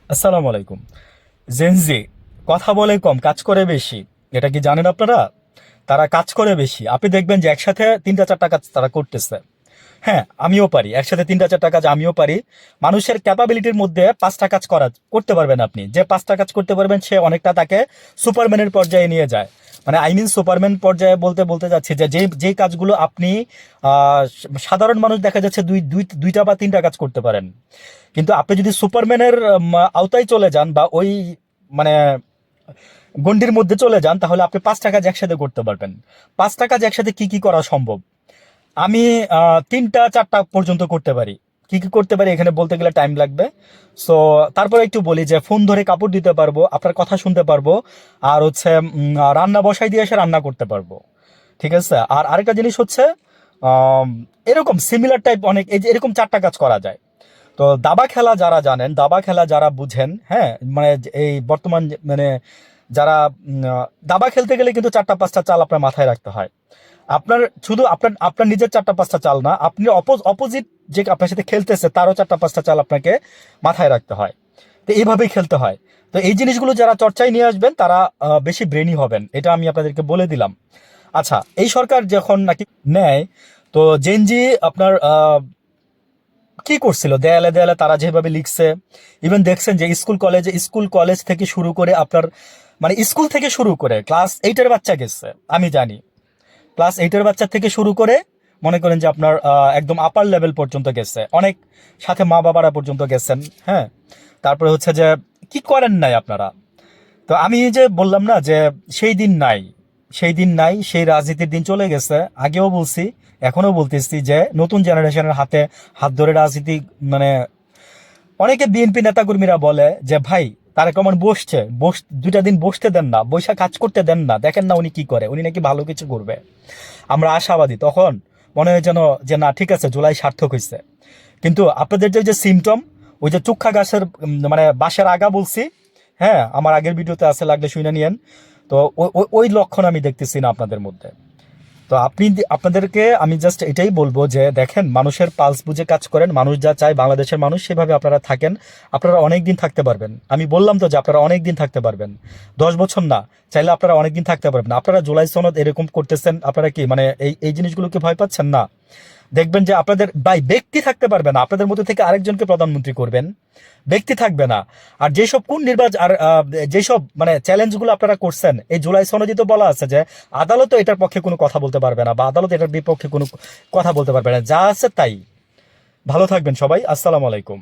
আসসালামু আলাইকুম। জেনজি কথা বলে কম, কাজ করে বেশি। এটা কি জানেন আপনারা? তারা কাজ করে বেশি। আপনি দেখবেন যে একসাথে তিনটা চারটা কাজ তারা করতেছে। হ্যাঁ, আমিও পারি, একসাথে তিনটা চারটা কাজ আমিও পারি। মানুষের ক্যাপাবিলিটির মধ্যে পাঁচটা কাজ করতে পারবেন আপনি। যে পাঁচটা কাজ করতে পারবেন সে অনেকটা তাকে সুপারম্যানের পর্যায়ে নিয়ে যায়। মানে আই মিন সুপারম্যান পর্যায়ে বলতে বলতে যাচ্ছি যে যেই কাজগুলো আপনি সাধারণ মানুষ দেখা যাচ্ছে দুইটা বা তিনটা কাজ করতে পারেন, কিন্তু আপনি যদি সুপারম্যানের আওতায় চলে যান বা ওই মানে গণ্ডির মধ্যে চলে যান, তাহলে আপনি পাঁচটা কাজ একসাথে করতে পারবেন। পাঁচটা কাজ একসাথে কি কি করা সম্ভব? আমি তিনটা চারটা পর্যন্ত করতে পারি। কি কি করতে পারি এখানে বলতে গেলে টাইম লাগবে। সো তারপরে একটু বলি যে ফোন ধরে কাপড় দিতে পারবো, আপনার কথা শুনতে পারবো, আর হচ্ছে রান্না বসাই দিয়ে এসে রান্না করতে পারবো। ঠিক আছে। আর আরেকটা জিনিস হচ্ছে আম, এরকম সিমিলার টাইপ অনেক এই যে এরকম চারটা কাজ করা যায়। তো দাবা খেলা যারা জানেন, দাবা খেলা যারা বুঝেন, হ্যাঁ, মানে এই বর্তমান মানে যারা দাবা খেলতে গেলে কিন্তু চারটা পাঁচটা চাল আপনার মাথায় রাখতে হয়। আপনার শুধু আপনার আপনার নিজের চারটা পাঁচটা চাল না, আপনি অপোজিট যে আপনার সাথে খেলতেছে তারও চারটা পাঁচটা চাল আপনাকে মাথায় রাখতে হয়। তো এইভাবেই খেলতে হয়। তো এই জিনিসগুলো যারা চর্চায় নিয়ে আসবেন তারা বেশি ব্রেনি হবেন, এটা আমি আপনাদেরকে বলে দিলাম। আচ্ছা, এই সরকার যখন নাকি নেয়, তো জেনজি আপনার কি করছিল দেয়ালে দেয়ালে তারা যেভাবে লিখছে। ইভেন দেখছেন যে স্কুল কলেজ থেকে শুরু করে আপনার মানে স্কুল থেকে শুরু করে ক্লাস 8-এর বাচ্চা গেছে, আমি জানি। ক্লাস 8-এর বাচ্চা থেকে শুরু করে মনে করেন যে আপনার একদম আপার লেভেল পর্যন্ত গেছে, অনেক সাথে মা বাবারা পর্যন্ত গেছেন। হ্যাঁ, তারপরে হচ্ছে যে কি করেন নাই আপনারা? তো আমি যে বললাম না যে সেই দিন নাই, সেই দিন নাই, সেই রাজনীতির দিন চলে গেছে। আগেও বলছি, এখনো বলতেছি যে নতুন জেনারেশনের হাতে হাত ধরে রাজনীতি মানে অনেকে বিএনপি নেতাকর্মীরা বলে যে ভাই তারেক রহমান দুইটা দিন বসতে দেন না, বৈশা কাজ করতে দেন না, দেখেন না উনি কি করে, উনি নাকি ভালো কিছু করবে। আমরা আশাবাদী। তখন মনে হয় যেন যে না ঠিক আছে, জুলাই সার্থক হয়েছে। কিন্তু আপনাদের যে যে সিমটম, ওই যে চুক্ষা গাছের মানে বাঁশের আগা বলছি, হ্যাঁ, আমার আগের ভিডিওতে আছে, লাগলে শুনে নিয়েন। তো ওই লক্ষণ আমি দেখতেছি না আপনাদের মধ্যে। তো আপনাদেরকে আমি জাস্ট এটাই বলবো যে দেখেন, মানুষের পালস বুঝে কাজ করেন। মানুষ যা চায়, বাংলাদেশের মানুষ সেভাবে আপনারা থাকেন। আপনারা অনেক দিন থাকতে পারবেন। আমি বললাম তো যে আপনারা অনেক দিন থাকতে পারবেন, 10 বছর না, চাইলে আপনারা অনেক দিন থাকতে পারবেন। আপনারা জুলাই সনদ এরকম করতেছেন, আপনারা কি মানে এই জিনিসগুলোকে ভয় পাচ্ছেন না? দেখবেন যে আপনাদের ব্যক্তি থাকতে পারবে না, আপনাদের মধ্যে থেকে আরেকজনকে প্রধানমন্ত্রী করবেন, ব্যক্তি থাকবে না। আর যেসব কোন নির্বাচন আর যেসব মানে চ্যালেঞ্জগুলো আপনারা করছেন, এই জুলাই সনদে তো বলা আছে যে আদালতও এটার পক্ষে কোনো কথা বলতে পারবে না, বা আদালত এটার বিপক্ষে কোনো কথা বলতে পারবে না। যা আছে তাই। ভালো থাকবেন সবাই। আসসালামু আলাইকুম।